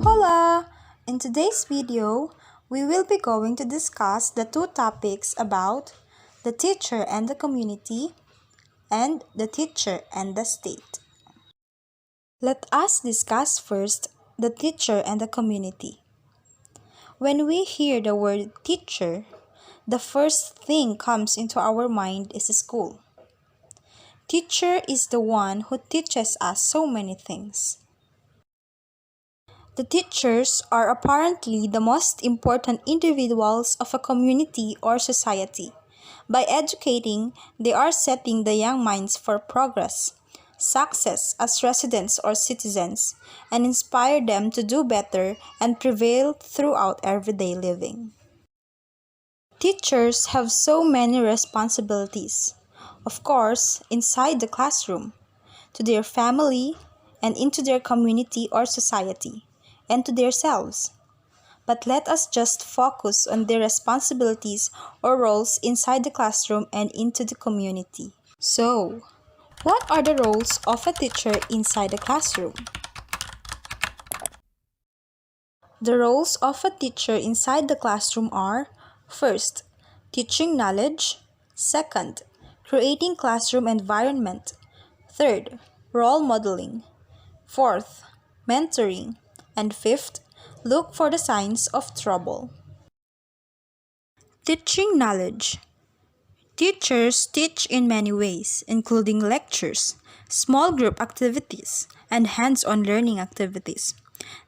Hola! In today's video, we will be going to discuss the two topics about the teacher and the community and the teacher and the state. Let us discuss first the teacher and the community. When we hear the word teacher, the first thing comes into our mind is the school. Teacher is the one who teaches us so many things. The teachers are apparently the most important individuals of a community or society. By educating, they are setting the young minds for progress, success as residents or citizens, and inspire them to do better and prevail throughout everyday living. Teachers have so many responsibilities. Of course, inside the classroom, to their family, and into their community or society, and to themselves. But let us just focus on their responsibilities or roles inside the classroom and into the community. So, what are the roles of a teacher inside the classroom? The roles of a teacher inside the classroom are: first, teaching knowledge; second, creating classroom environment; third, role modeling; fourth, mentoring; and fifth, look for the signs of trouble. Teaching knowledge. Teachers teach in many ways, including lectures, small group activities, and hands-on learning activities.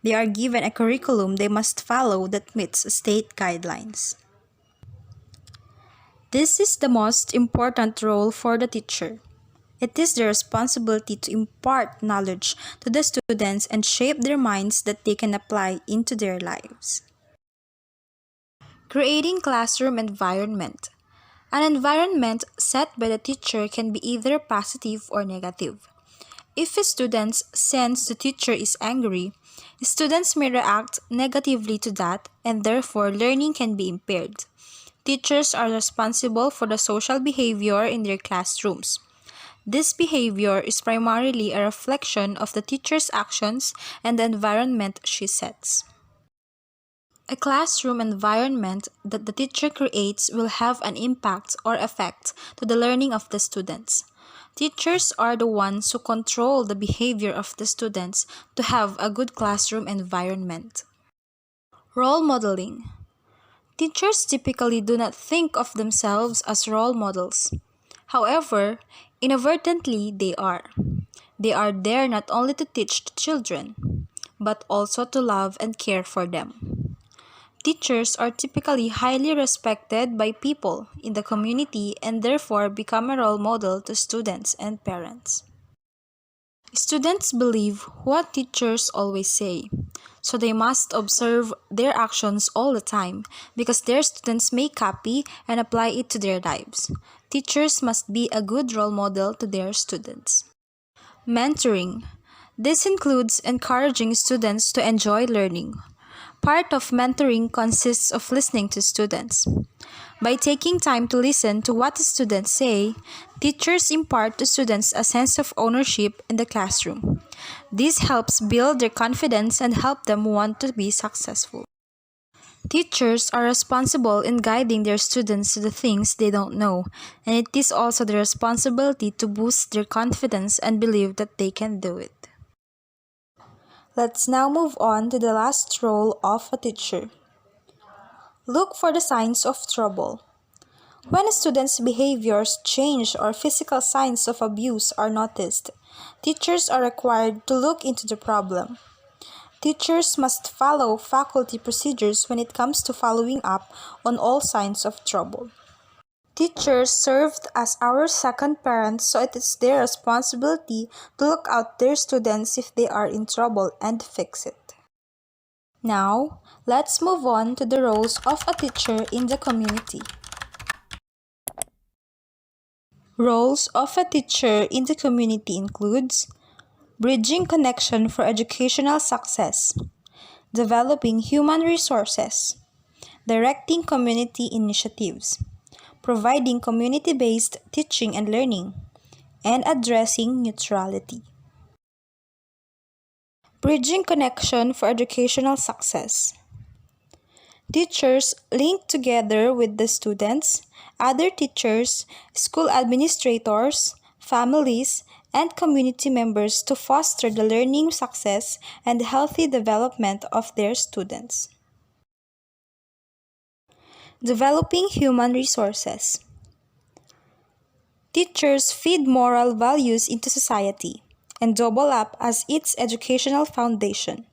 They are given a curriculum they must follow that meets state guidelines. This is the most important role for the teacher. It is their responsibility to impart knowledge to the students and shape their minds that they can apply into their lives. Creating classroom environment. An environment set by the teacher can be either positive or negative. If students sense the teacher is angry, students may react negatively to that, and therefore learning can be impaired. Teachers are responsible for the social behavior in their classrooms. This behavior is primarily a reflection of the teacher's actions and the environment she sets. A classroom environment that the teacher creates will have an impact or effect to the learning of the students. Teachers are the ones who control the behavior of the students to have a good classroom environment. Role modeling. Teachers typically do not think of themselves as role models. However, inadvertently they are. They are there not only to teach the children, but also to love and care for them. Teachers are typically highly respected by people in the community and therefore become a role model to students and parents. Students believe what teachers always say, so they must observe their actions all the time because their students may copy and apply it to their lives. Teachers must be a good role model to their students. Mentoring. This includes encouraging students to enjoy learning. Part of mentoring consists of listening to students. By taking time to listen to what the students say, teachers impart to students a sense of ownership in the classroom. This helps build their confidence and help them want to be successful. Teachers are responsible in guiding their students to the things they don't know, and it is also their responsibility to boost their confidence and believe that they can do it. Let's now move on to the last role of a teacher. Look for the signs of trouble. When a student's behaviors change or physical signs of abuse are noticed, teachers are required to look into the problem. Teachers must follow faculty procedures when it comes to following up on all signs of trouble. Teachers served as our second parents, so it is their responsibility to look out their students if they are in trouble and fix it. Now, let's move on to the roles of a teacher in the community. Roles of a teacher in the community includes bridging connection for educational success, developing human resources, directing community initiatives, providing community-based teaching and learning, and addressing neutrality. Bridging connection for educational success. Teachers link together with the students, other teachers, school administrators, families, and community members to foster the learning success and healthy development of their students. Developing human resources. Teachers feed moral values into society and double up as its educational foundation.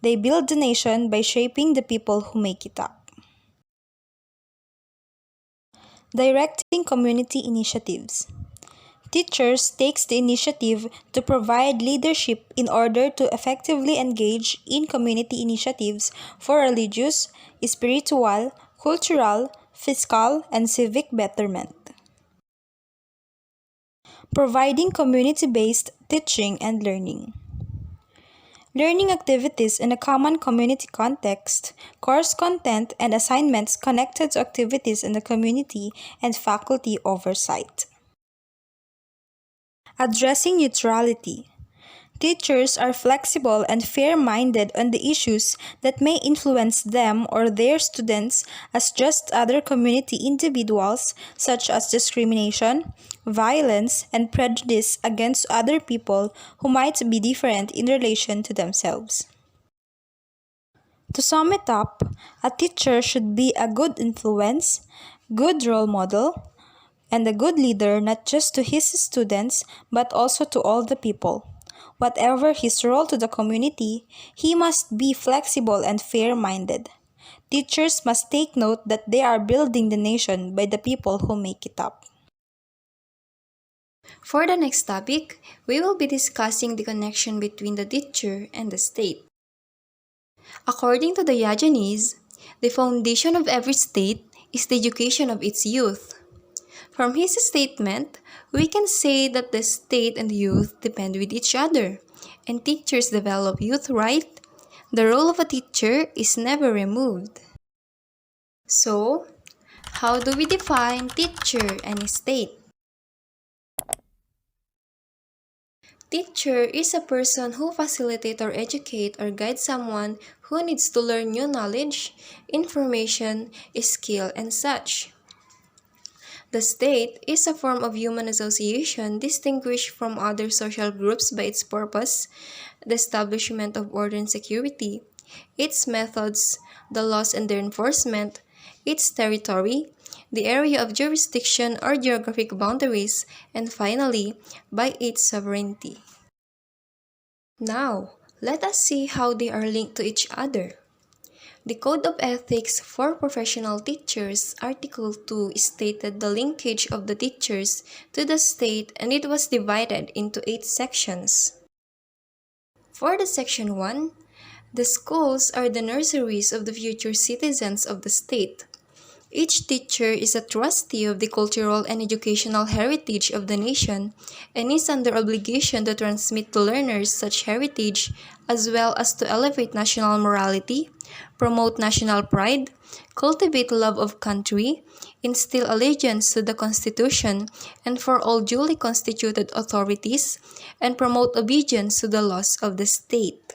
They build the nation by shaping the people who make it up. Directing community initiatives. Teachers takes the initiative to provide leadership in order to effectively engage in community initiatives for religious, spiritual, cultural, fiscal, and civic betterment. Providing community-based teaching and learning. Learning activities in a common community context, course content, and assignments connected to activities in the community and faculty oversight. Addressing neutrality. Teachers are flexible and fair-minded on the issues that may influence them or their students as just other community individuals, such as discrimination, violence, and prejudice against other people who might be different in relation to themselves. To sum it up, a teacher should be a good influence, good role model, and a good leader not just to his students but also to all the people. Whatever his role to the community, he must be flexible and fair-minded. Teachers must take note that they are building the nation by the people who make it up. For the next topic, we will be discussing the connection between the teacher and the state. According to Diogenes, the foundation of every state is the education of its youth. From his statement, we can say that the state and youth depend with each other, and teachers develop youth right. The role of a teacher is never removed. So, how do we define teacher and state? Teacher is a person who facilitates or educates or guides someone who needs to learn new knowledge, information, skill, and such. The state is a form of human association distinguished from other social groups by its purpose, the establishment of order and security, its methods, the laws and their enforcement, its territory, the area of jurisdiction or geographic boundaries, and finally, by its sovereignty. Now, let us see how they are linked to each other. The Code of Ethics for Professional Teachers, Article 2, stated the linkage of the teachers to the state, and it was divided into 8 sections. For the Section 1, the schools are the nurseries of the future citizens of the state. Each teacher is a trustee of the cultural and educational heritage of the nation and is under obligation to transmit to learners such heritage as well as to elevate national morality, promote national pride, cultivate love of country, instill allegiance to the Constitution and for all duly constituted authorities, and promote obedience to the laws of the state.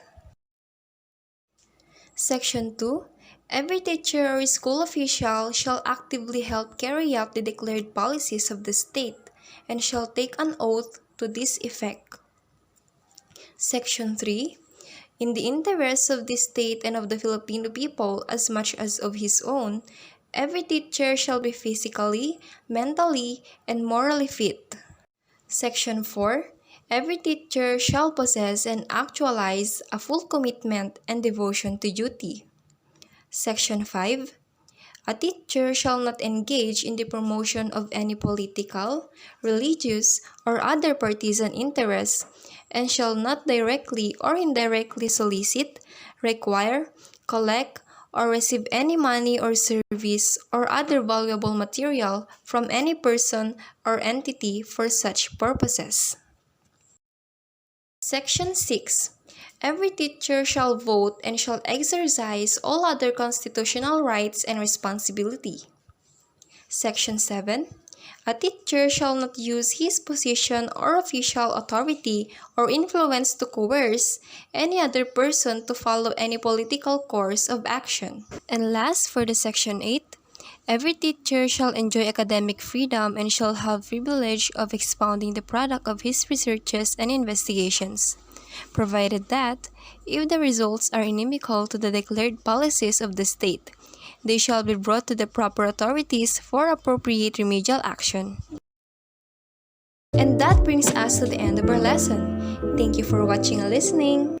Section 2. Every teacher or school official shall actively help carry out the declared policies of the state and shall take an oath to this effect. Section 3. In the interests of the state and of the Filipino people as much as of his own, every teacher shall be physically, mentally, and morally fit. Section 4. Every teacher shall possess and actualize a full commitment and devotion to duty. Section 5. A teacher shall not engage in the promotion of any political, religious, or other partisan interests, and shall not directly or indirectly solicit, require, collect, or receive any money or service or other valuable material from any person or entity for such purposes. Section 6. Every teacher shall vote and shall exercise all other constitutional rights and responsibility. Section 7. A teacher shall not use his position or official authority or influence to coerce any other person to follow any political course of action. And last, for the Section 8, every teacher shall enjoy academic freedom and shall have privilege of expounding the product of his researches and investigations, provided that, if the results are inimical to the declared policies of the state, they shall be brought to the proper authorities for appropriate remedial action. And that brings us to the end of our lesson. Thank you for watching and listening.